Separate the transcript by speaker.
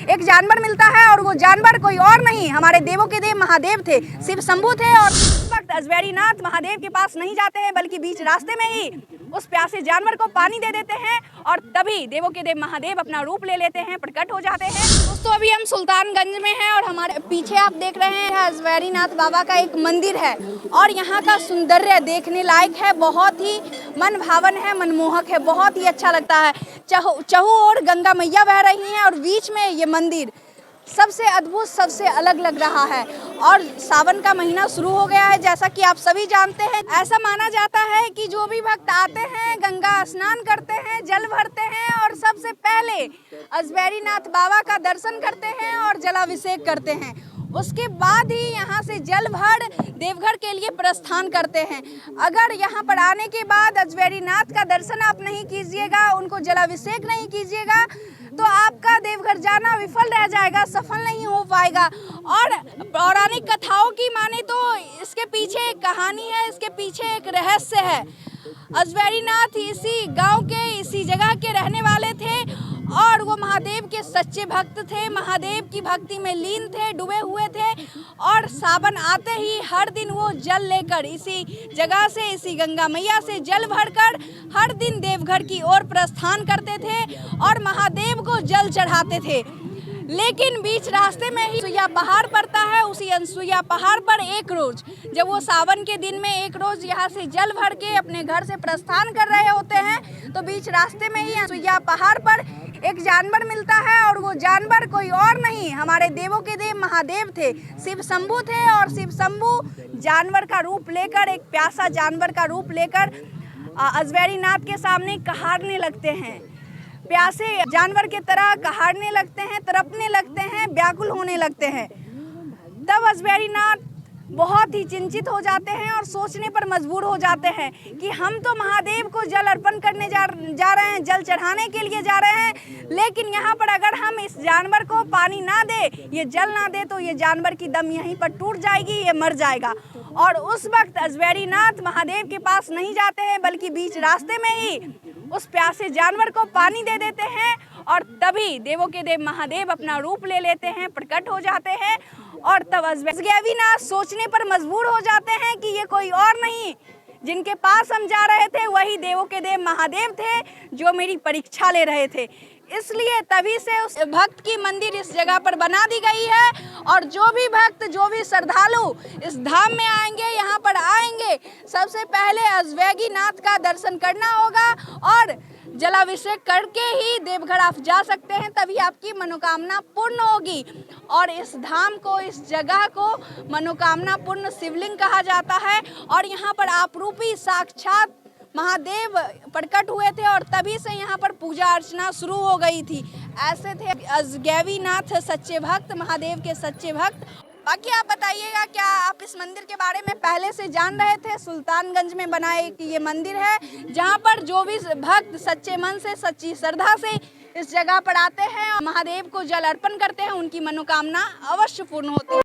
Speaker 1: एक जानवर मिलता है और वो जानवर कोई और नहीं हमारे देवों के देव महादेव थे, शिव शंभू थे। और उस वक्त अजगैरीनाथ महादेव के पास नहीं जाते हैं बल्कि बीच रास्ते में ही उस प्यासे जानवर को पानी दे देते हैं और तभी देवों के देव महादेव अपना रूप ले लेते हैं, प्रकट हो जाते हैं। दोस्तों अभी हम सुल्तानगंज में हैं और हमारे पीछे आप देख रहे हैं अजगैरीनाथ बाबा का एक मंदिर है और यहाँ का सौंदर्य देखने लायक है, बहुत ही मन भावन है, मनमोहक है, बहुत ही अच्छा लगता है। चहु और गंगा मैया बह रही हैं और बीच में ये मंदिर सबसे अद्भुत, सबसे अलग लग रहा है। और सावन का महीना शुरू हो गया है, जैसा कि आप सभी जानते हैं। ऐसा माना जाता है कि जो भी भक्त आते हैं गंगा स्नान करते हैं, जल भरते हैं और सबसे पहले अजगैरीनाथ बाबा का दर्शन करते हैं और जलाभिषेक करते हैं। उसके बाद ही यहाँ से जल भर देवघर के लिए प्रस्थान करते हैं। अगर यहाँ पर आने के बाद अजगैरीनाथ का दर्शन आप नहीं कीजिएगा, उनको जलाभिषेक नहीं कीजिएगा तो आपका देवघर जाना विफल रह जाएगा, सफल नहीं हो पाएगा। और पौराणिक कथाओं की माने तो इसके पीछे एक कहानी है, इसके पीछे एक रहस्य है। अजगैरीनाथ इसी गांव के, इसी जगह के रहने वाले थे और वो महादेव के सच्चे भक्त थे, महादेव की भक्ति में लीन थे, डूबे हुए थे। और सावन आते ही हर दिन वो जल लेकर इसी जगह से, इसी गंगा मैया से जल भरकर हर दिन देवघर की ओर प्रस्थान करते थे और महादेव को जल चढ़ाते थे। लेकिन बीच रास्ते में ही अनसुईया पहाड़ पड़ता है। उसी अनसुईया पहाड़ पर एक रोज, जब वो सावन के दिन में एक रोज यहाँ से जल भर के अपने घर से प्रस्थान कर रहे होते हैं तो बीच रास्ते में ही अनसुईया पहाड़ पर एक जानवर मिलता है और वो जानवर कोई और नहीं हमारे देवों के देव महादेव थे, शिव शंभू थे। और शिव शंभू जानवर का रूप लेकर, एक प्यासा जानवर का रूप लेकर अजगैरीनाथ के सामने कहारने लगते हैं, प्यासे जानवर के तरह कहारने लगते हैं, तड़पने लगते हैं, व्याकुल होने लगते हैं। तब अजगैरीनाथ बहुत ही चिंतित हो जाते हैं और सोचने पर मजबूर हो जाते हैं कि हम तो महादेव को जल अर्पण करने जा रहे हैं, जल चढ़ाने के लिए जा रहे हैं, लेकिन यहाँ पर अगर हम इस जानवर को पानी ना दे, ये जल ना दे तो ये जानवर की दम यहीं पर टूट जाएगी, ये मर जाएगा। और उस वक्त अजगैरीनाथ महादेव के पास नहीं जाते हैं बल्कि बीच रास्ते में ही उस प्यासे जानवर को पानी दे देते हैं और तभी देवों के देव महादेव अपना रूप ले लेते हैं, प्रकट हो जाते हैं। और तब अजगैरीनाथ सोचने पर मजबूर हो जाते हैं कि ये कोई और नहीं, जिनके पास हम जा रहे थे वही देवों के देव महादेव थे जो मेरी परीक्षा ले रहे थे। इसलिए तभी से उस भक्त की मंदिर इस जगह पर बना दी गई है और जो भी भक्त, जो भी श्रद्धालु इस धाम में आएंगे, यहाँ पर आएंगे, सबसे पहले अजगैरीनाथ का दर्शन करना होगा और जलाभिषेक करके ही देवघर आप जा सकते हैं, तभी आपकी मनोकामना पूर्ण होगी। और इस धाम को, इस जगह को मनोकामना पूर्ण शिवलिंग कहा जाता है और यहाँ पर आपरूपी साक्षात महादेव प्रकट हुए थे और तभी से यहाँ पर पूजा अर्चना शुरू हो गई थी। ऐसे थे अजगैरीनाथ सच्चे भक्त, महादेव के सच्चे भक्त। बाकी आप बताइएगा, क्या आप इस मंदिर के बारे में पहले से जान रहे थे? सुल्तानगंज में बनाए कि ये मंदिर है जहाँ पर जो भी भक्त सच्चे मन से, सच्ची श्रद्धा से इस जगह पर आते हैं और महादेव को जल अर्पण करते हैं, उनकी मनोकामना अवश्य पूर्ण होती है।